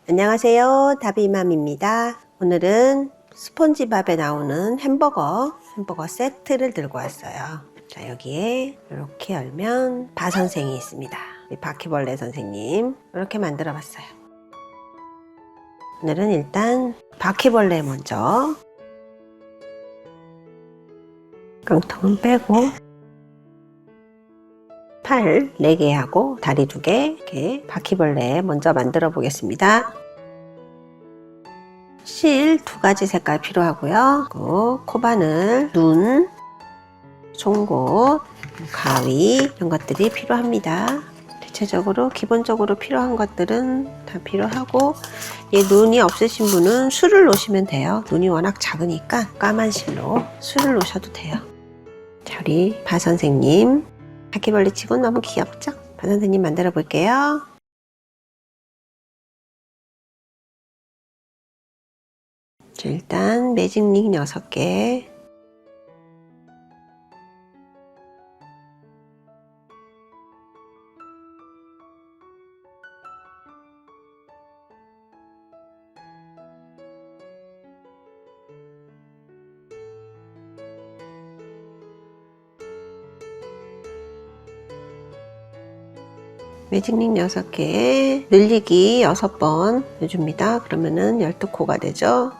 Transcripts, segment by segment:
안녕하세요, 다비맘입니다. 오늘은 스폰지밥에 나오는 햄버거 세트를 들고 왔어요. 자, 여기에 이렇게 열면 바 선생이 있습니다. 이 바퀴벌레 선생님 이렇게 만들어 봤어요. 오늘은 일단 바퀴벌레 먼저 깡통은 빼고 팔 4개 하고 다리 2개 이렇게 바퀴벌레 먼저 만들어 보겠습니다. 실 2가지 색깔 필요하고요. 그리고 코바늘, 눈, 송곳, 가위 이런 것들이 필요합니다. 대체적으로 기본적으로 필요한 것들은 다 필요하고, 눈이 없으신 분은 술을 놓으시면 돼요. 눈이 워낙 작으니까 까만 실로 술을 놓으셔도 돼요. 자, 우리 바 선생님 바퀴벌레 치고 너무 귀엽죠? 바 선생님 만들어 볼게요. 자, 일단 매직링 6개, 매직링 6개에 늘리기 6번 해줍니다. 그러면은 12코가 되죠.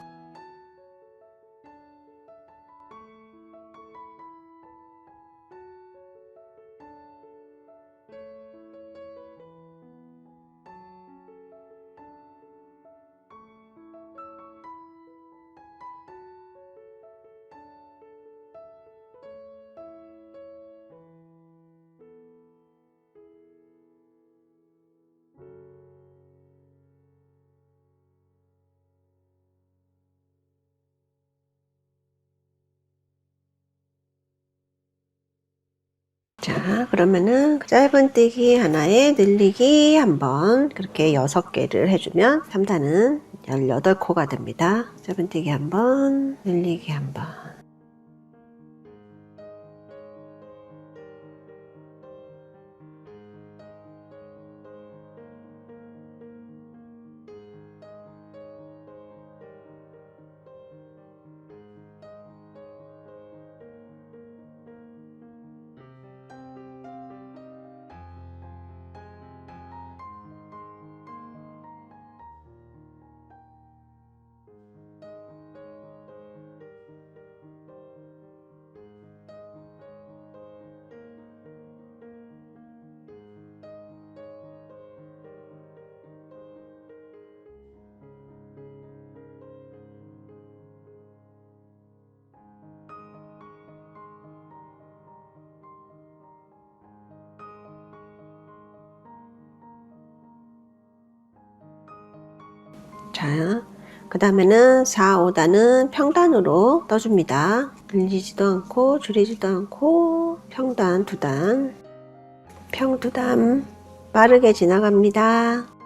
자, 그러면은 짧은뜨기 하나에 늘리기 1번, 그렇게 6개를 해주면 3단은 18코가 됩니다. 짧은뜨기 1번, 늘리기 1번. 자, 그 다음에는 4, 5단은 평단으로 떠줍니다. 늘리지도 않고 줄이지도 않고 평단 2단, 평 2단 빠르게 지나갑니다.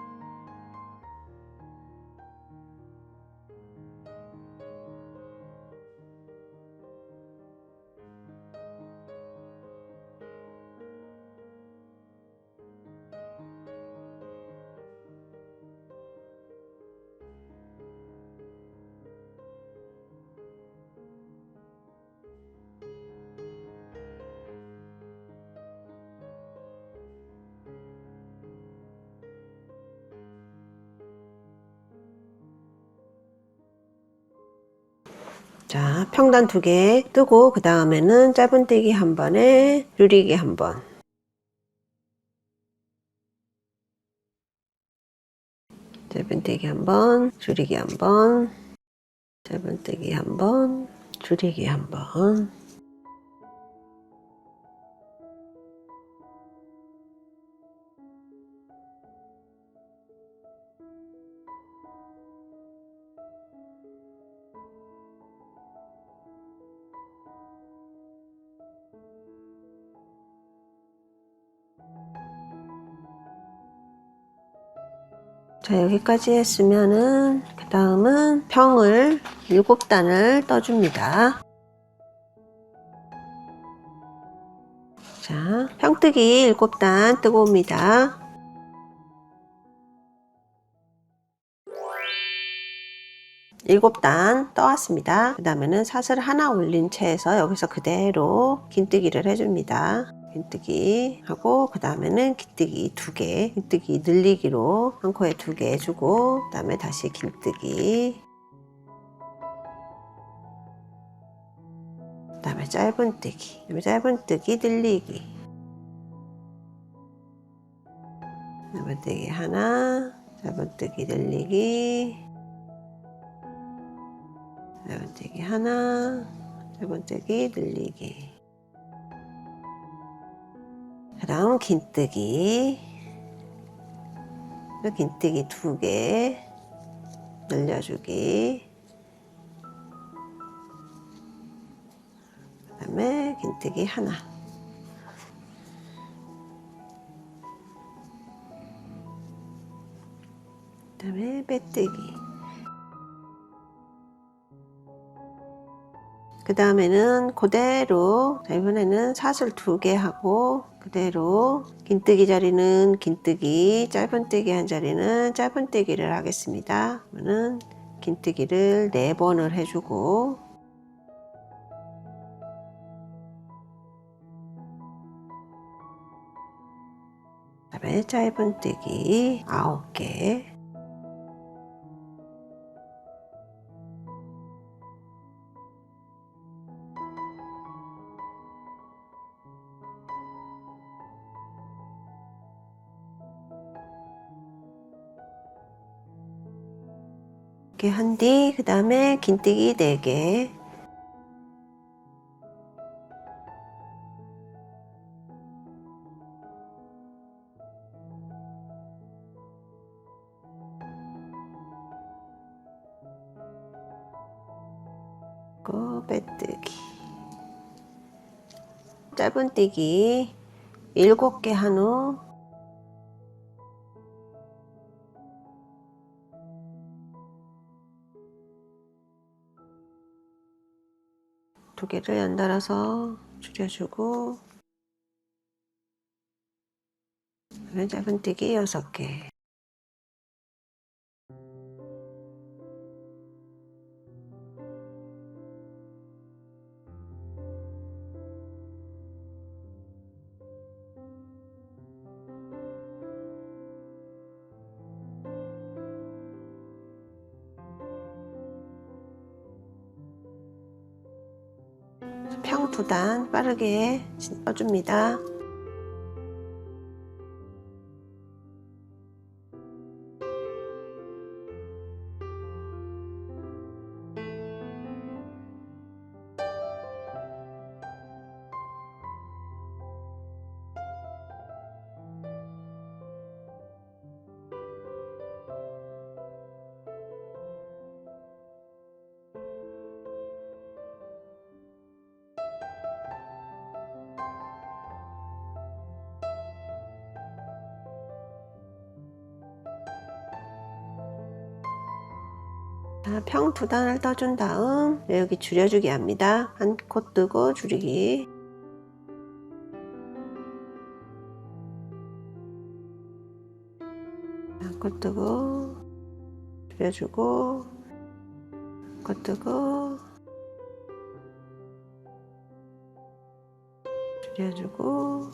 자, 평단 2개 뜨고 그 다음에는 짧은뜨기 1번에 줄이기 1번. 짧은뜨기 1번, 줄이기 1번, 짧은뜨기 1번, 줄이기 1번. 자, 여기까지 했으면은 그 다음은 평을 7단을 떠줍니다. 자, 평뜨기 7단 뜨고 옵니다. 7단 떠왔습니다. 그 다음에는 사슬 하나 올린 채에서 여기서 그대로 긴뜨기를 해줍니다. 긴뜨기 하고 그 다음에는 긴뜨기 2개, 긴뜨기 늘리기로 한 코에 2개 해주고 그 다음에 다시 긴뜨기, 그 다음에 짧은뜨기, 짧은뜨기 늘리기, 짧은뜨기 하나, 짧은뜨기 늘리기, 짧은뜨기 하나, 짧은뜨기 늘리기, 그 다음 긴뜨기, 긴뜨기 2개 늘려주기, 그 다음에 긴뜨기 하나, 그 다음에 빼뜨기, 그 다음에는 그대로 이번에는 사슬 2개 하고 그대로 긴뜨기 자리는 긴뜨기, 짧은뜨기 한 자리는 짧은뜨기를 하겠습니다. 그러면은 긴뜨기를 4번을 해주고 그 다음에 짧은뜨기 9개, 이렇게 한 뒤 그 다음에 긴뜨기 4개, 빼뜨기, 짧은뜨기 7개 한 후 두 개를 연달아서 줄여주고 그다음에 짧은뜨기 6개, 평 2단 빠르게 떠줍니다. 평 2단을 떠준 다음 여기 줄여주기 합니다. 한 코 뜨고 줄이기, 한 코 뜨고 줄여주고, 한 코 뜨고 줄여주고,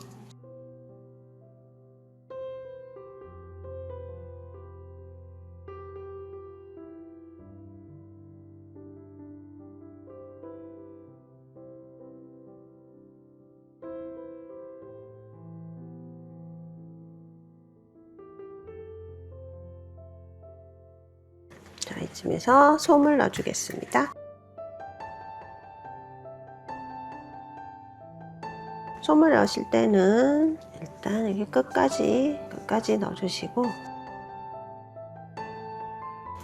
자, 이쯤에서 솜을 넣어주겠습니다. 솜을 넣으실 때는 일단 여기 끝까지 넣어주시고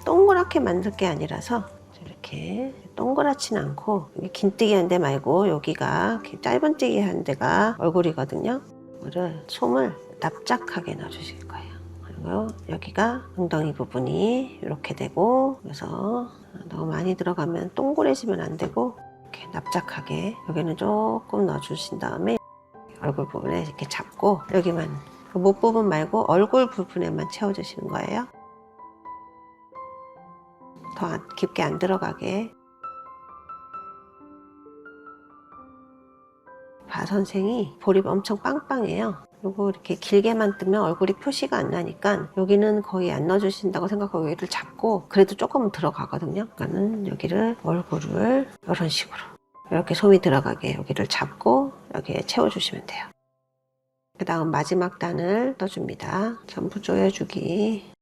동그랗게 만들 게 아니라서 이렇게 동그랗진 않고 긴뜨기 한 데 말고 여기가 짧은뜨기 한 데가 얼굴이거든요. 이거를 솜을 납작하게 넣어주실 거예요. 그리고 여기가 엉덩이 부분이 이렇게 되고, 그래서 너무 많이 들어가면 동그래지면 안 되고 이렇게 납작하게 여기는 조금 넣어주신 다음에 얼굴 부분에 이렇게 잡고 여기만 목 부분 말고 얼굴 부분에만 채워주시는 거예요. 더 깊게 안 들어가게. 바 선생이 볼이 엄청 빵빵해요. 요거 이렇게 길게만 뜨면 얼굴이 표시가 안 나니까 여기는 거의 안 넣어주신다고 생각하고 여기를 잡고, 그래도 조금 들어가거든요. 그러니까는 여기를, 얼굴을 이런 식으로 이렇게 솜이 들어가게 여기를 잡고 여기에 채워주시면 돼요. 그 다음 마지막 단을 떠줍니다. 전부 조여주기.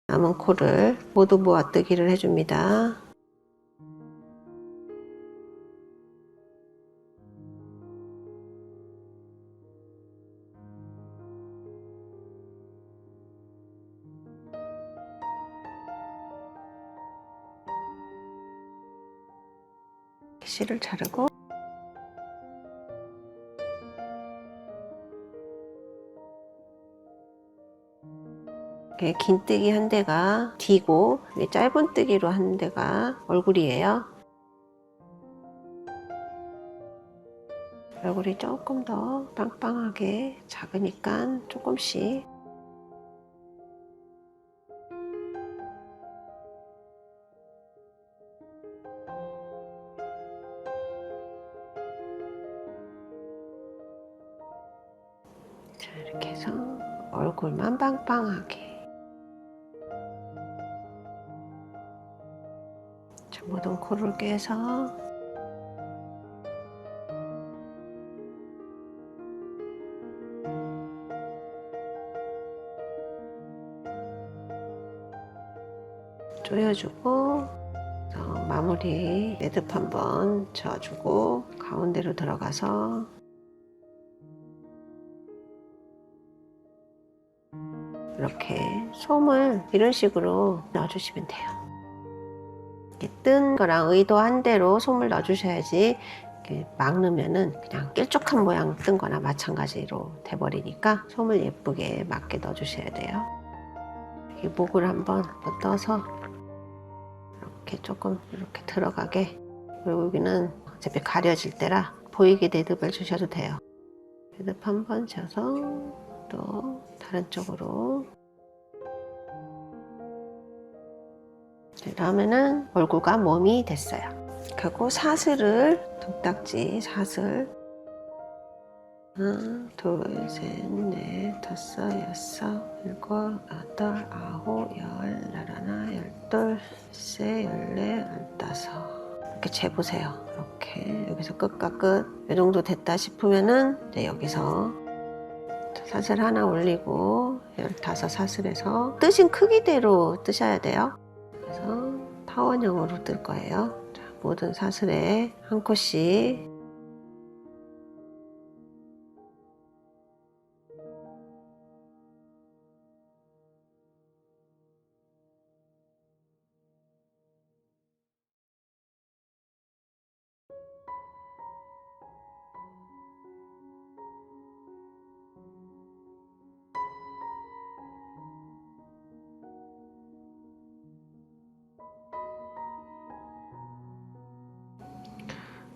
남은 코를 모두 모아뜨기를 해줍니다. 실을 자르고, 긴뜨기 한 대가 D고 짧은뜨기로 한 대가 얼굴이에요. 얼굴이 조금 더 빵빵하게, 작으니까 조금씩. 자, 이렇게 해서 얼굴만 빵빵하게. 자, 모든 코를 깨서 조여주고, 마무리 매듭 한번 쳐주고 가운데로 들어가서 이렇게 솜을 이런 식으로 넣어주시면 돼요. 이렇게 뜬 거랑 의도한 대로 솜을 넣어주셔야지 이렇게 막 넣으면은 그냥 길쭉한 모양 뜬 거나 마찬가지로 돼버리니까 솜을 예쁘게 맞게 넣어주셔야 돼요. 이 목을 한번 떠서 이렇게 조금 이렇게 들어가게. 그리고 여기는 어차피 가려질 때라 보이게 매듭을 주셔도 돼요. 매듭 한번 쳐서 또 다른 쪽으로. 다음에는 얼굴과 몸이 됐어요. 그리고 사슬을, 동딱지 사슬, 하나, 둘, 셋, 넷, 다섯, 여섯, 일곱, 여덟, 아홉, 열, 열하나, 열둘, 열세, 열네, 열다섯. 이렇게 재보세요. 이렇게 여기서 끝과 끝. 이 정도 됐다 싶으면은 이제 여기서 사슬 하나 올리고 15사슬에서 뜨신 크기대로 뜨셔야 돼요. 그래서 타원형으로 뜰 거예요. 자, 모든 사슬에 한 코씩.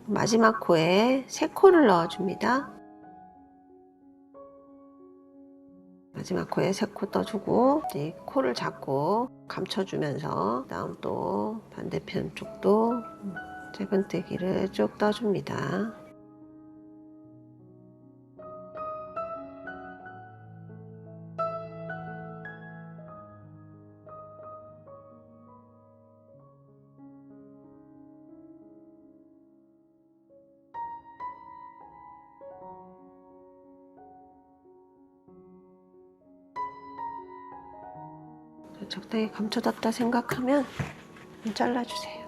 마지막 코에 3코를 넣어줍니다. 마지막 코에 3코 떠주고 이제 코를 잡고 감춰주면서 다음 또 반대편 쪽도 짧은뜨기를 쭉 떠줍니다. 적당히 감춰졌다 생각하면 잘라주세요.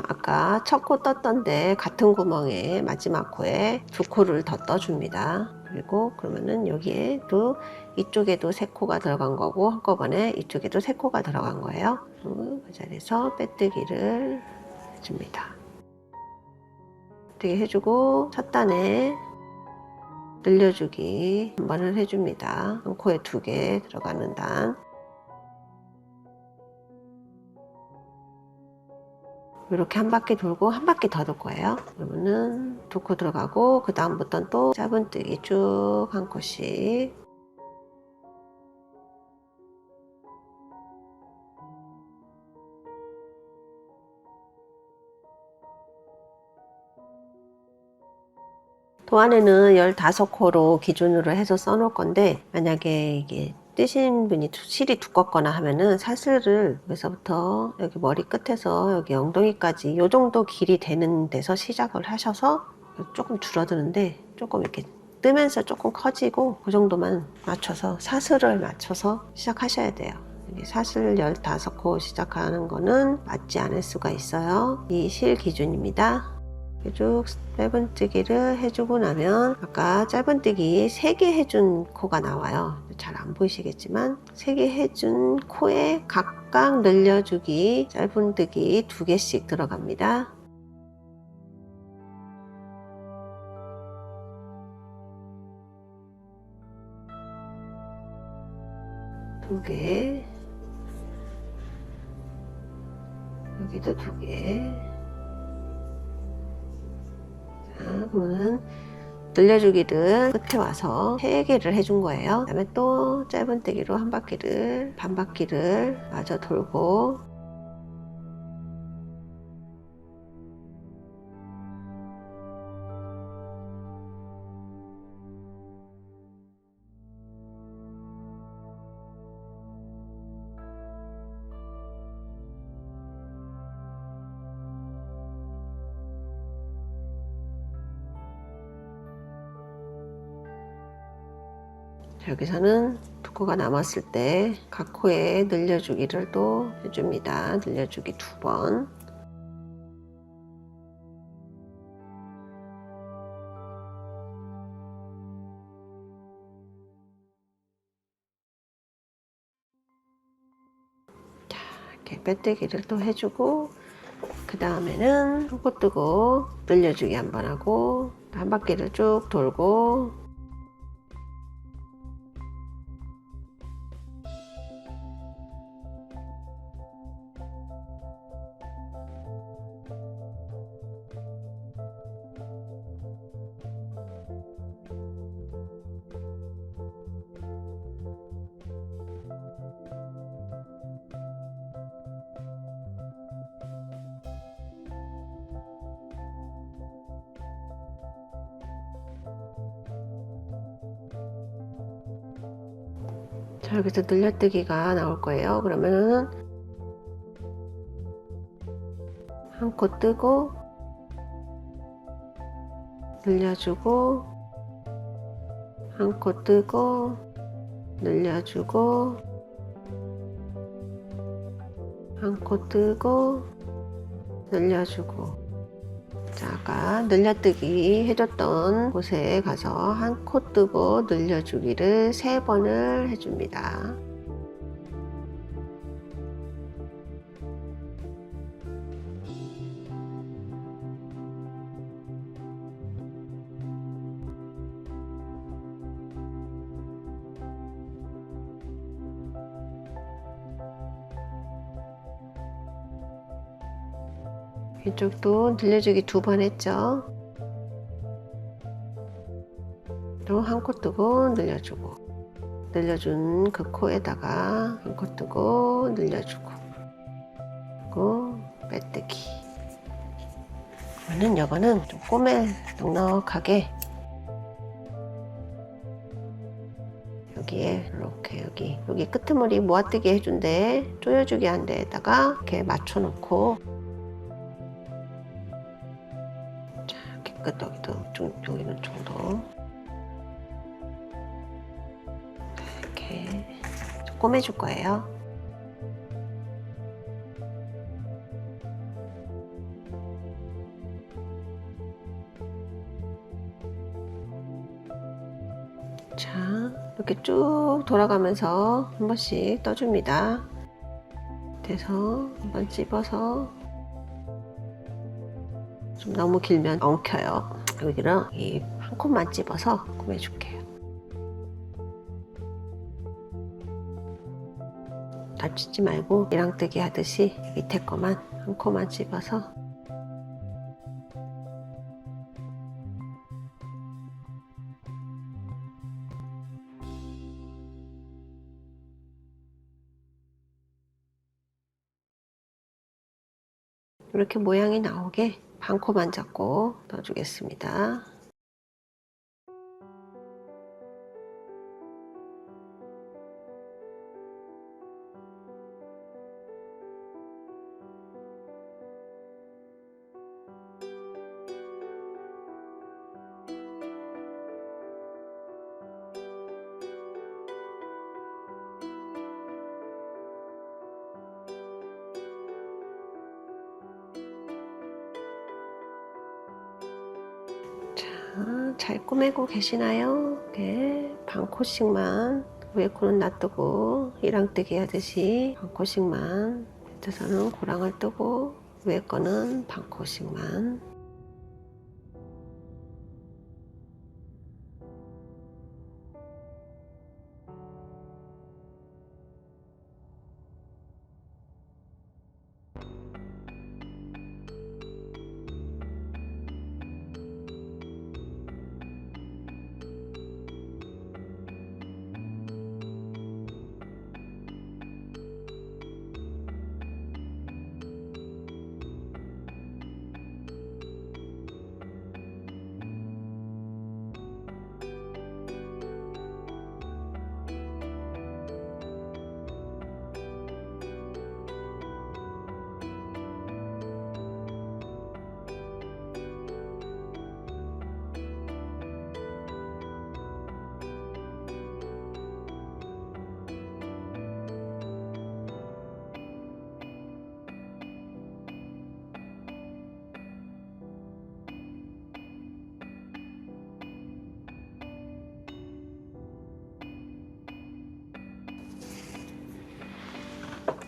아까 첫 코 떴던데 같은 구멍에 마지막 코에 2코를 더 떠줍니다. 그리고 그러면은 여기에 또 이쪽에도 3코가 들어간 거고 한꺼번에 이쪽에도 3코가 들어간 거예요. 그 자리에서 빼뜨기를 해줍니다. 빼뜨기 해주고 첫 단에 늘려주기 한 번을 해줍니다. 한 코에 2개 들어가는 단. 이렇게 한 바퀴 돌고 한 바퀴 더 돌 거예요. 그러면은 2코 들어가고 그 다음부터는 또 짧은뜨기 쭉 한 코씩. 도안에는 15코로 기준으로 해서 써놓을 건데, 만약에 이게 뜨신 분이 실이 두껍거나 하면은 사슬을 여기서부터 여기 머리 끝에서 여기 엉덩이까지 이 정도 길이 되는 데서 시작을 하셔서 조금 줄어드는데, 조금 이렇게 뜨면서 조금 커지고 그 정도만 맞춰서, 사슬을 맞춰서 시작하셔야 돼요. 여기 사슬 15코 시작하는 거는 맞지 않을 수가 있어요. 이 실 기준입니다. 쭉 짧은뜨기를 해주고 나면 아까 짧은뜨기 3개 해준 코가 나와요. 잘 안 보이시겠지만 3개 해준 코에 각각 늘려주기 짧은뜨기 2개씩 들어갑니다. 두 개, 여기도 2개. 그러면 늘려주기를 끝에 와서 3개를 해준 거예요. 그 다음에 또 짧은뜨기로 한 바퀴를, 반 바퀴를 마저 돌고, 여기서는 2코가 남았을 때 각 코에 늘려주기를 또 해줍니다. 늘려주기 2번. 자, 이렇게 빼뜨기를 또 해주고, 그 다음에는 코 뜨고 늘려주기 한 번 하고 한 바퀴를 쭉 돌고, 자, 여기서 늘려뜨기가 나올 거예요. 그러면은 한 코 뜨고 늘려주고, 한 코 뜨고 늘려주고, 한 코 뜨고 늘려주고. 자, 아까 늘려뜨기 해줬던 곳에 가서 한 코 뜨고 늘려주기를 3번을 해줍니다. 이쪽도 늘려주기 2번 했죠. 또 한 코 뜨고 늘려주고, 늘려준 그 코에다가 한 코 뜨고 늘려주고, 그리고 빼뜨기. 그러면 이거는 좀 꼬매 넉넉하게 여기에 이렇게 여기 끄트머리 모아뜨기 해준데 조여주기 한 데에다가 이렇게 맞춰놓고, 여기도 여기는 정도 이렇게 꼬매줄 거예요. 자, 이렇게 쭉 돌아가면서 한 번씩 떠줍니다. 돼서 한번 찝어서, 좀 너무 길면 엉켜요. 여기랑 이 한 컷만 집어서 꾸며줄게요. 다치지 말고 이랑뜨기 하듯이 밑에 거만 한 컷만 집어서 이렇게 모양이 나오게 반 컷만 잡고 넣어주겠습니다. 잘 꾸미고 계시나요? 네, 반 컷씩만 위에 코는 놔두고 이랑뜨기 하듯이 반 컷씩만 밑에서는 고랑을 뜨고 위에 거는 반 컷씩만.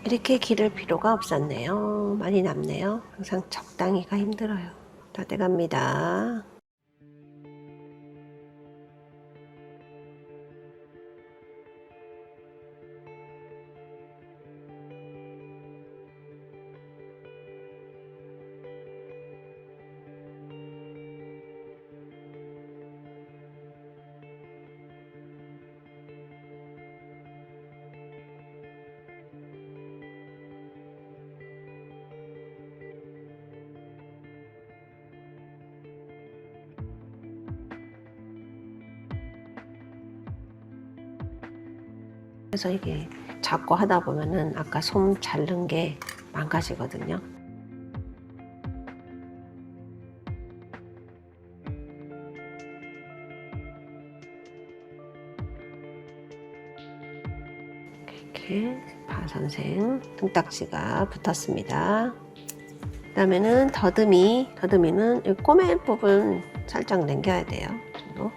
이렇게 기를 필요가 없었네요. 많이 남네요. 항상 적당히가 힘들어요. 다 돼갑니다. 그래서 이게 자꾸 하다 보면은 아까 솜 자른 게 망가지거든요. 이렇게 바선생 등딱지가 붙었습니다. 그 다음에는 더듬이는 이 꼬맨 부분 살짝 남겨야 돼요. 정도.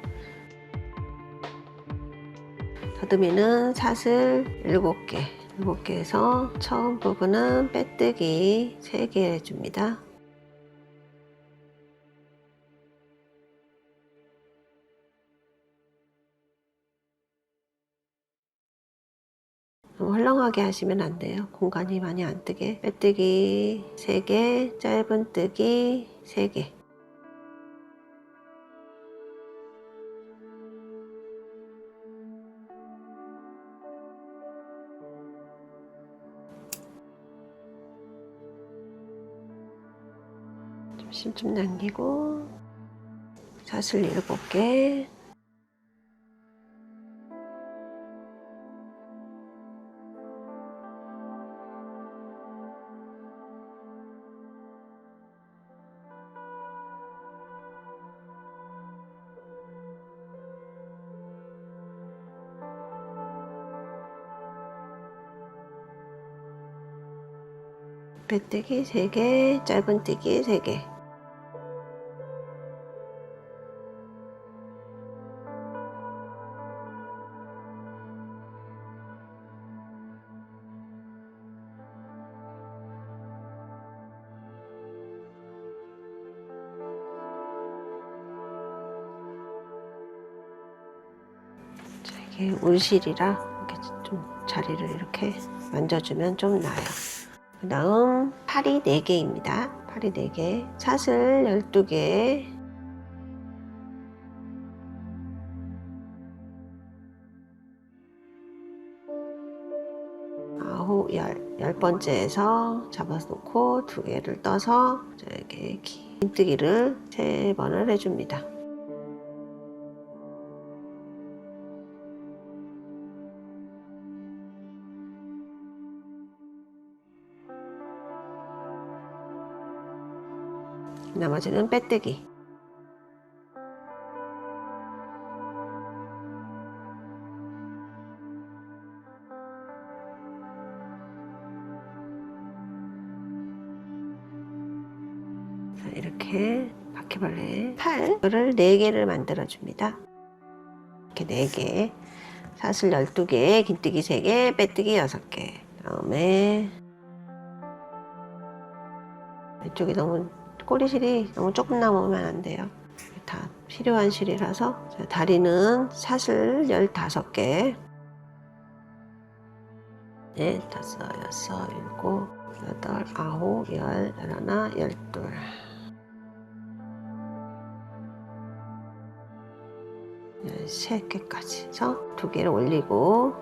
더듬이는 사슬 7개, 7개에서 처음 부분은 빼뜨기 3개 해줍니다. 너무 헐렁하게 하시면 안 돼요. 공간이 많이 안 뜨게. 빼뜨기 3개, 짧은뜨기 3개. 좀 남기고 사슬 7개. 빼뜨기 3개, 짧은뜨기 3개. 이게 울실이라 이렇게 좀 자리를 이렇게 만져주면 좀 나아요. 그 다음 팔이 4개입니다. 팔이 4개, 사슬 12개, 아홉, 10번째에서 잡아놓고 2개를 떠서 이렇게 긴뜨기를 3번을 해줍니다. 나머지는 빼뜨기. 이렇게 바퀴벌레 팔을 4개를 만들어 줍니다. 이렇게 4개, 사슬 12개, 긴뜨기 3개, 빼뜨기 6개. 다음에 이쪽이 너무 꼬리실이 너무 조금 남으면 안 돼요. 다 필요한 실이라서. 다리는 사슬 15개, 4, 5, 6, 7, 8, 9, 10, 11, 12. 13개까지 해서 2개를 올리고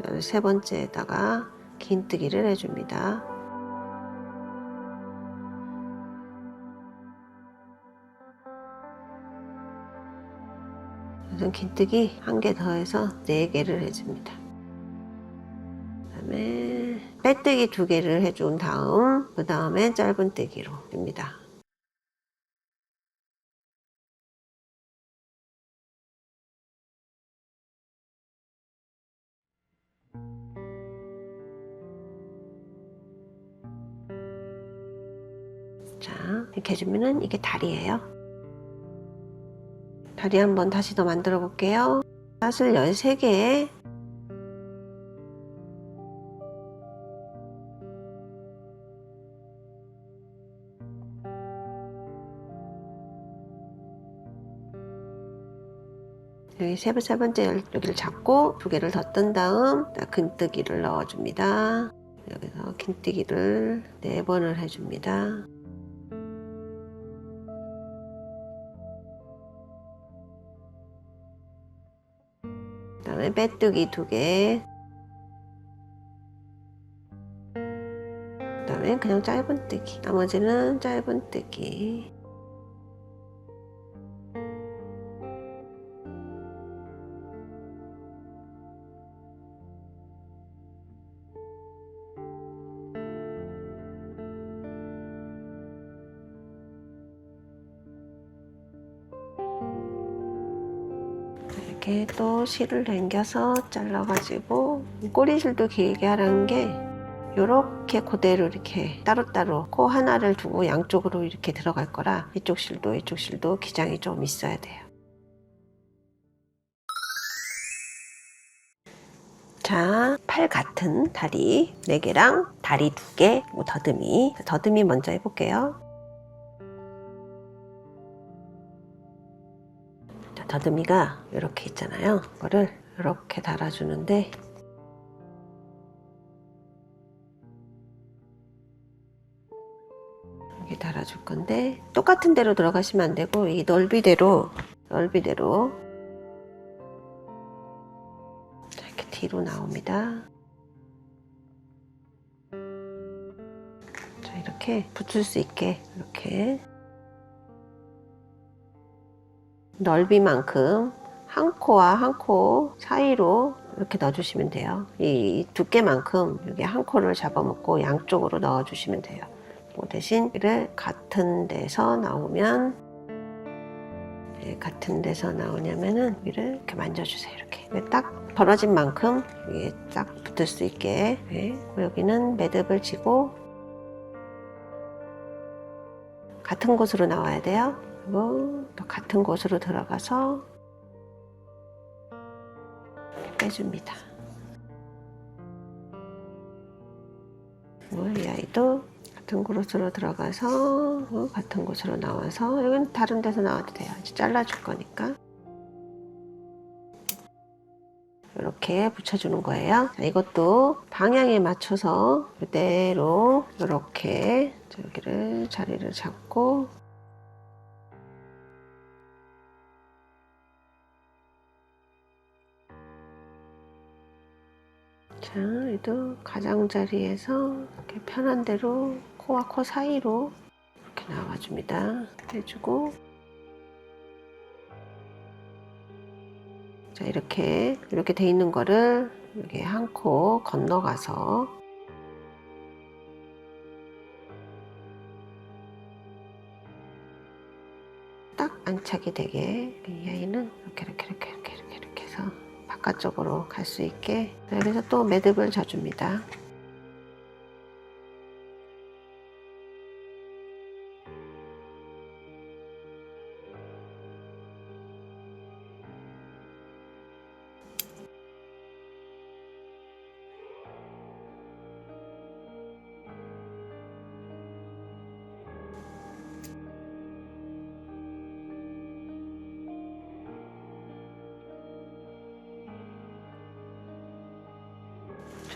13번째에다가 긴뜨기를 해줍니다. 우선 긴뜨기 1개 더해서 4개를 해줍니다. 그 다음에 빼뜨기 2개를 해준 다음 그 다음에 짧은뜨기로 줍니다. 자, 이렇게 해주면은 이게 다리예요. 다리 한번 다시 더 만들어 볼게요. 사슬 13개, 여기 세 번째 여기를 잡고 2개를 더 뜬 다음 긴뜨기를 넣어줍니다. 여기서 긴뜨기를 4번을 해줍니다. 그 다음에 빼뜨기 2개, 그 다음에 그냥 짧은뜨기, 나머지는 짧은뜨기. 이렇게 또 실을 당겨서 잘라가지고 꼬리실도 길게 하라는 게 이렇게 그대로 이렇게 따로따로 코 하나를 두고 양쪽으로 이렇게 들어갈 거라 이쪽 실도 기장이 좀 있어야 돼요. 자, 팔 같은 다리 4개랑 다리 2개, 더듬이 먼저 해볼게요. 더듬이가 이렇게 있잖아요. 이거를 이렇게 달아주는데 여기 달아줄 건데 똑같은 대로 들어가시면 안 되고 이 넓이대로 이렇게 뒤로 나옵니다. 자, 이렇게 붙을 수 있게 이렇게 넓이만큼 한 코와 한 코 사이로 이렇게 넣어주시면 돼요. 이 두께만큼 여기 한 코를 잡아먹고 양쪽으로 넣어주시면 돼요. 그 대신 이를 같은 데서 나오면 같은 데서 나오냐면은 위를 이렇게 만져주세요. 이렇게 딱 벌어진 만큼 위에 딱 붙을 수 있게. 여기는 매듭을 지고 같은 곳으로 나와야 돼요. 그리고 또 같은 곳으로 들어가서 빼줍니다. 이 아이도 같은 곳으로 들어가서 같은 곳으로 나와서 여기는 다른 데서 나와도 돼요. 이제 잘라줄 거니까. 이렇게 붙여주는 거예요. 자, 이것도 방향에 맞춰서 그대로 이렇게 여기를 자리를 잡고 자, 얘도 가장자리에서 이렇게 편한 대로 코와 코 사이로 이렇게 나와줍니다. 해주고 자, 이렇게 돼 있는 거를 여기 한 코 건너가서 딱 안착이 되게 이 아이는 이렇게 해서 바깥쪽으로 갈 수 있게 그래서 또 매듭을 져줍니다.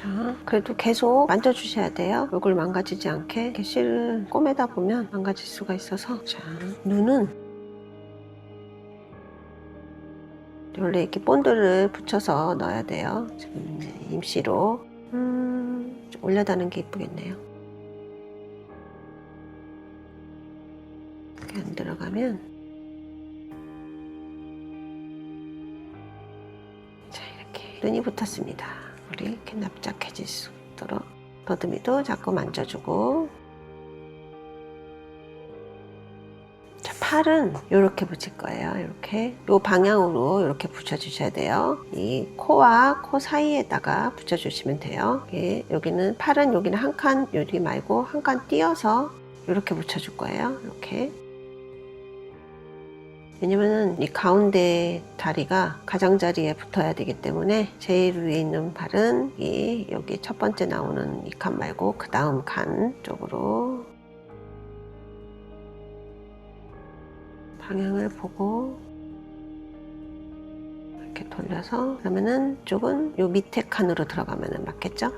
자, 그래도 계속 만져주셔야 돼요. 얼굴 망가지지 않게. 실을 꼬매다 보면 망가질 수가 있어서. 자, 눈은 원래 이렇게 본드를 붙여서 넣어야 돼요. 지금 임시로. 좀 올려다는 게 이쁘겠네요. 이렇게 안 들어가면 자, 이렇게 눈이 붙었습니다. 이렇게 납작해질 수 있도록 더듬이도 자꾸 만져주고 자, 팔은 이렇게 붙일 거예요. 이렇게 이 방향으로 이렇게 붙여주셔야 돼요. 이 코와 코 사이에다가 붙여주시면 돼요. 여기는 팔은 여기는 한 칸 여기 말고 한 칸 띄어서 이렇게 붙여줄 거예요. 이렇게 왜냐면은 이 가운데 다리가 가장자리에 붙어야 되기 때문에 제일 위에 있는 팔은 여기 첫 번째 나오는 이 칸 말고 그 다음 칸 쪽으로 방향을 보고 이렇게 돌려서 그러면은 쪽은 요 밑에 칸으로 들어가면은 맞겠죠?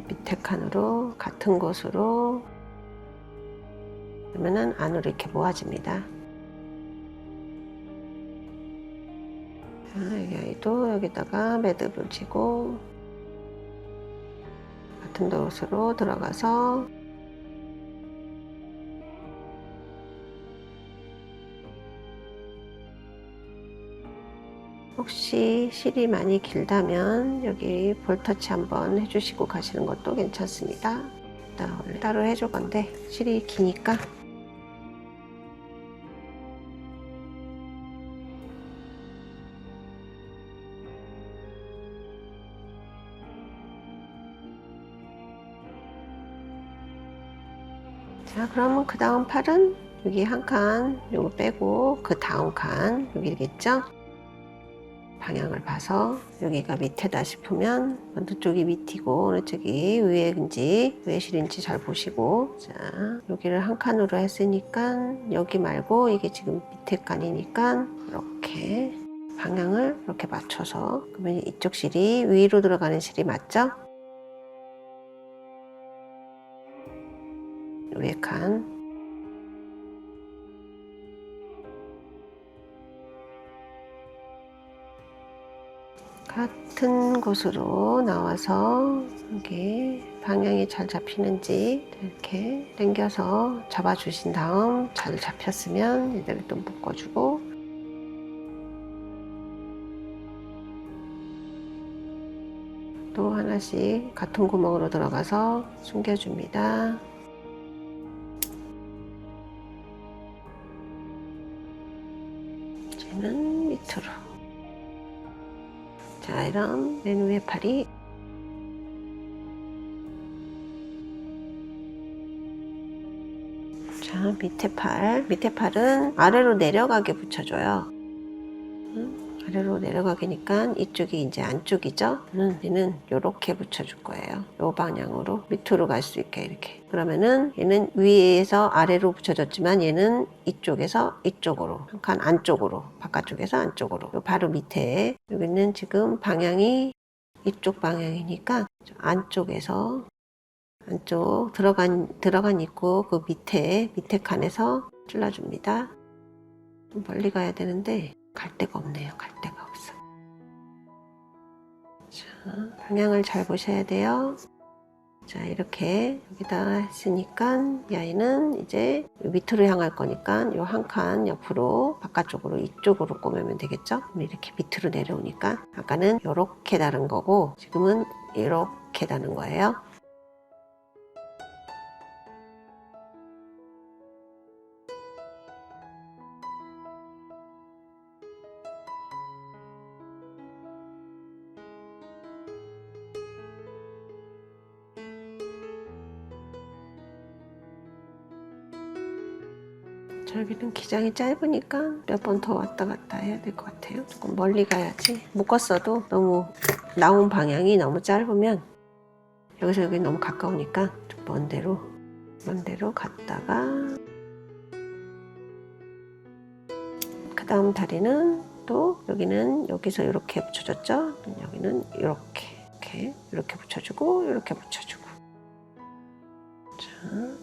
밑에 칸으로 같은 곳으로 그러면은 안으로 이렇게 모아집니다. 자, 이 아이도 여기다가 매듭을 지고 같은 곳으로 들어가서 혹시 실이 많이 길다면 여기 볼터치 한번 해주시고 가시는 것도 괜찮습니다. 원래 따로 해줄 건데 실이 기니까 자, 그러면 그 다음 팔은 여기 한 칸 요거 빼고 그 다음 칸 여기겠죠? 방향을 봐서 여기가 밑에다 싶으면 어느 쪽이 밑이고 어느 쪽이 위에인지 위에 실인지 잘 보시고 자, 여기를 한 칸으로 했으니까 여기 말고 이게 지금 밑에 칸이니까 이렇게 방향을 이렇게 맞춰서 그러면 이쪽 실이 위로 들어가는 실이 맞죠? 위에 칸 같은 곳으로 나와서 여기 방향이 잘 잡히는지 이렇게 당겨서 잡아주신 다음 잘 잡혔으면 이대로 또 묶어주고 또 하나씩 같은 구멍으로 들어가서 숨겨줍니다. 이제는 밑으로 자, 이런 맨 위에 팔이 자, 밑에 팔은 아래로 내려가게 붙여줘요. 아래로 내려가기니까 이쪽이 이제 안쪽이죠. 얘는 이렇게 붙여줄 거예요. 이 방향으로 밑으로 갈 수 있게 이렇게. 그러면은 얘는 위에서 아래로 붙여졌지만 얘는 이쪽에서 이쪽으로, 한 칸 안쪽으로, 바깥쪽에서 안쪽으로. 바로 밑에 여기는 지금 방향이 이쪽 방향이니까 안쪽에서 안쪽 들어간 입구 그 밑에 칸에서 찔러줍니다. 좀 멀리 가야 되는데 갈 데가 없네요. 갈 데가 없어. 자, 방향을 잘 보셔야 돼요. 자, 이렇게 여기다 했으니까 이 아이는 이제 밑으로 향할 거니까 이 한 칸 옆으로 바깥쪽으로 이쪽으로 꼬매면 되겠죠. 이렇게 밑으로 내려오니까 아까는 이렇게 다른 거고 지금은 이렇게 다는 거예요. 여기는 기장이 짧으니까 몇 번 더 왔다 갔다 해야 될 것 같아요. 조금 멀리 가야지. 묶었어도 너무 나온 방향이 너무 짧으면 여기서 여기 너무 가까우니까 좀 먼 데로 갔다가 그 다음 다리는 또 여기는 여기서 이렇게 붙여줬죠. 여기는 이렇게 붙여주고 이렇게 붙여주고. 자,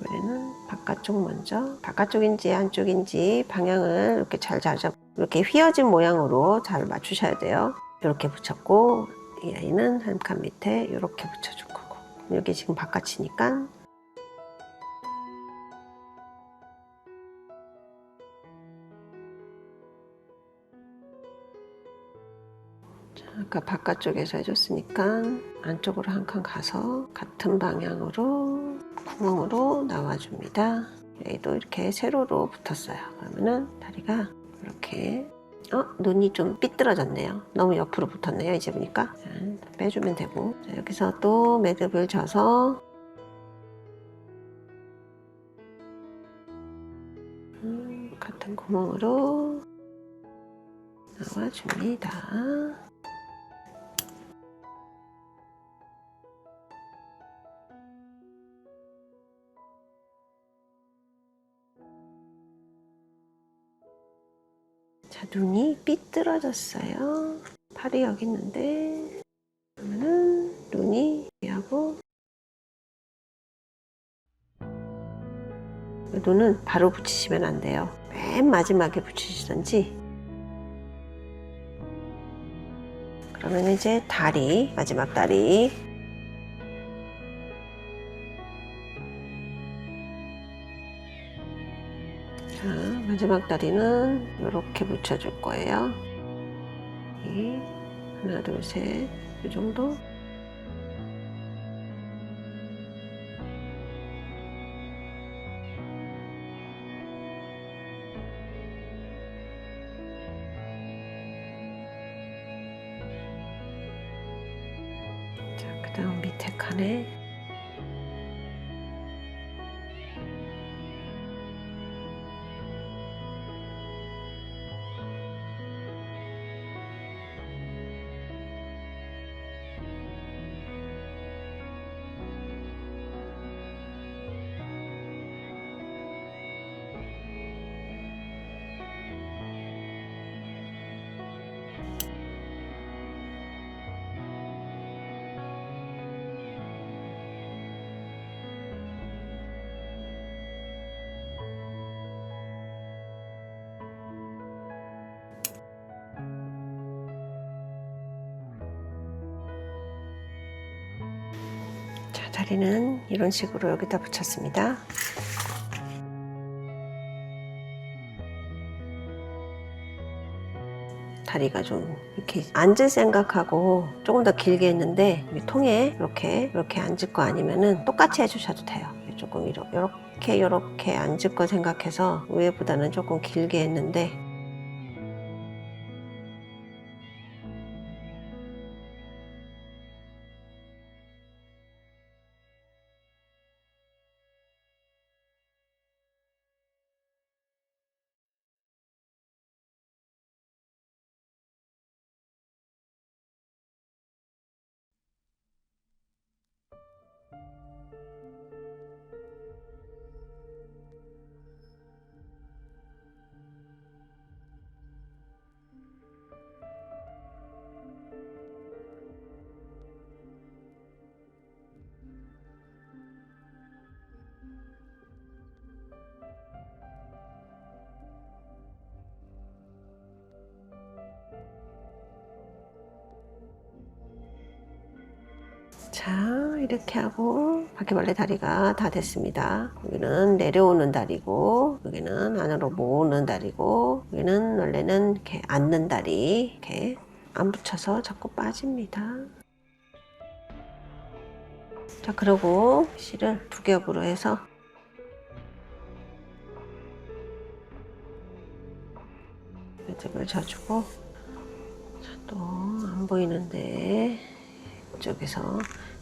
우리는 바깥쪽 먼저 바깥쪽인지 안쪽인지 방향을 이렇게 잘 잡고 이렇게 휘어진 모양으로 잘 맞추셔야 돼요. 이렇게 붙였고 이 아이는 한 칸 밑에 이렇게 붙여줄 거고 여기 지금 바깥이니까 자, 아까 바깥쪽에서 해줬으니까 안쪽으로 한 칸 가서 같은 방향으로 구멍으로 나와줍니다. 여기도 이렇게 세로로 붙었어요. 그러면은 다리가 이렇게 눈이 좀 삐뚤어졌네요. 너무 옆으로 붙었네요. 이제 보니까 자, 빼주면 되고 자, 여기서 또 매듭을 져서 같은 구멍으로 나와줍니다. 자, 눈이 삐뚤어졌어요. 팔이 여기 있는데 그러면은 눈이 하고 눈은 바로 붙이시면 안 돼요. 맨 마지막에 붙이시던지 그러면 이제 다리 마지막 다리 자, 마지막 다리는 이렇게 붙여줄 거예요. 하나, 둘, 셋, 이 정도. 자, 그 다음 밑에 칸에 자, 다리는 이런 식으로 여기다 붙였습니다. 다리가 좀 이렇게 앉을 생각하고 조금 더 길게 했는데 통에 이렇게 앉을 거 아니면은 똑같이 해주셔도 돼요. 조금 이렇게 앉을 거 생각해서 위에보다는 조금 길게 했는데 자, 이렇게 하고 바퀴벌레 다리가 다 됐습니다. 여기는 내려오는 다리고, 여기는 안으로 모으는 다리고, 여기는 원래는 이렇게 앉는 다리. 이렇게 안 붙여서 자꾸 빠집니다. 자, 그리고 실을 두 겹으로 해서 매듭을 져주고, 또 안 보이는데 이쪽에서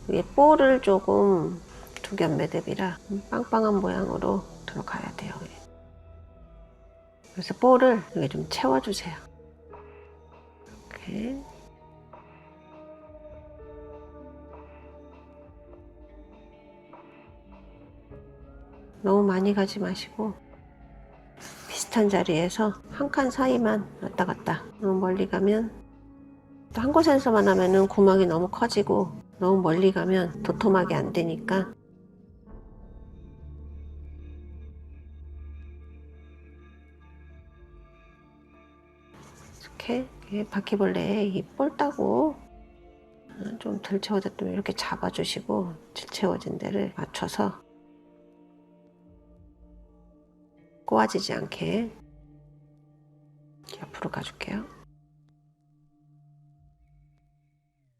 위에 볼을 조금 두 겹 매듭이라 빵빵한 모양으로 들어가야 돼요. 그래서 볼을 여기 좀 채워주세요. 이렇게. 너무 많이 가지 마시고 비슷한 자리에서 한 칸 사이만 왔다 갔다. 너무 멀리 가면 또 한 곳에서만 하면은 구멍이 너무 커지고 너무 멀리 가면 도톰하게 안 되니까 이렇게 바퀴벌레에 이 볼 따고 좀 덜 채워졌다면 이렇게 잡아주시고 덜 채워진 데를 맞춰서 꼬아지지 않게 옆으로 가줄게요.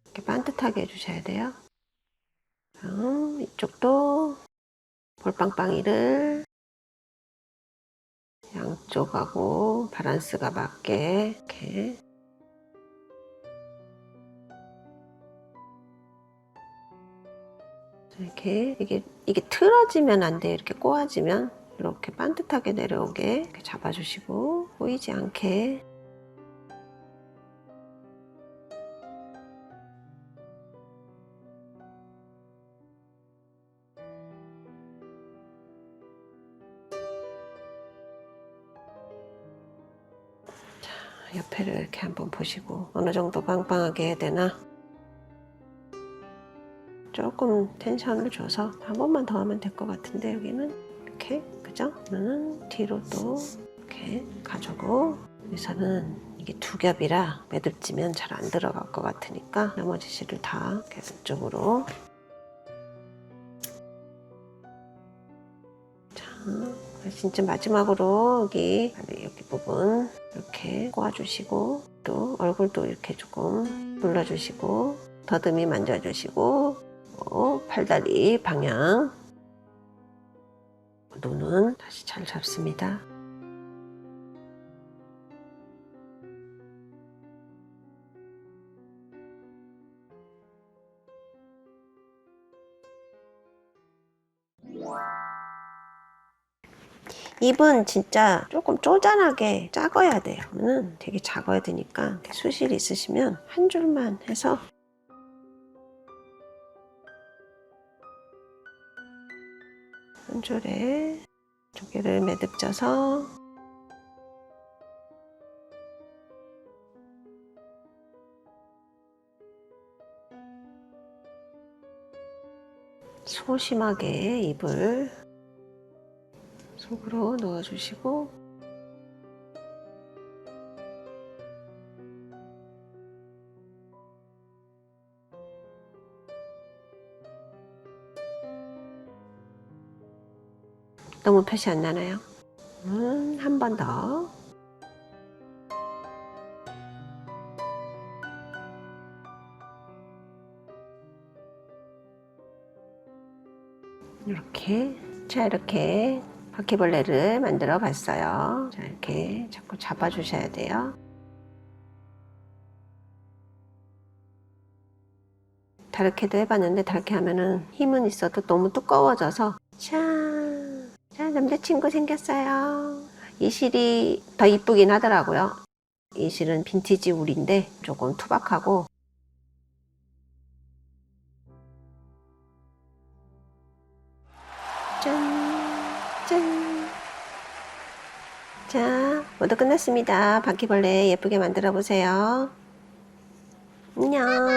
이렇게 반듯하게 해주셔야 돼요. 이쪽도 볼빵빵이를 양쪽하고 밸런스가 맞게 이렇게 이게 틀어지면 안 돼요. 이렇게 꼬아지면 이렇게 반듯하게 내려오게 이렇게 잡아주시고 보이지 않게 옆에를 이렇게 한번 보시고 어느 정도 빵빵하게 해야 되나 조금 텐션을 줘서 한 번만 더 하면 될 것 같은데 여기는 이렇게 그죠? 그러면 뒤로 또 이렇게 가지고 여기서는 이게 두 겹이라 매듭지면 잘 안 들어갈 것 같으니까 나머지 실을 다 이쪽으로 자 진짜 마지막으로 여기 부분 이렇게 꼬아주시고 또 얼굴도 이렇게 조금 눌러주시고 더듬이 만져주시고 팔다리 방향 눈은 다시 잘 잡습니다. 입은 진짜 조금 쪼잔하게 작아야 돼요. 되게 작아야 되니까 수실 있으시면 한 줄만 해서 한 줄에 두 개를 매듭져서 소심하게 입을 속으로 넣어주시고 너무 표시 안 나나요? 한 번 더 이렇게 자 이렇게 바퀴벌레를 만들어 봤어요. 자 이렇게 자꾸 잡아 주셔야 돼요. 다르게도 해봤는데 다르게 하면은 힘은 있어도 너무 두꺼워져서 자 남자친구 생겼어요. 이 실이 더 이쁘긴 하더라고요. 이 실은 빈티지 울인데 조금 투박하고 짠. 자, 모두 끝났습니다. 바퀴벌레 예쁘게 만들어 보세요. 안녕.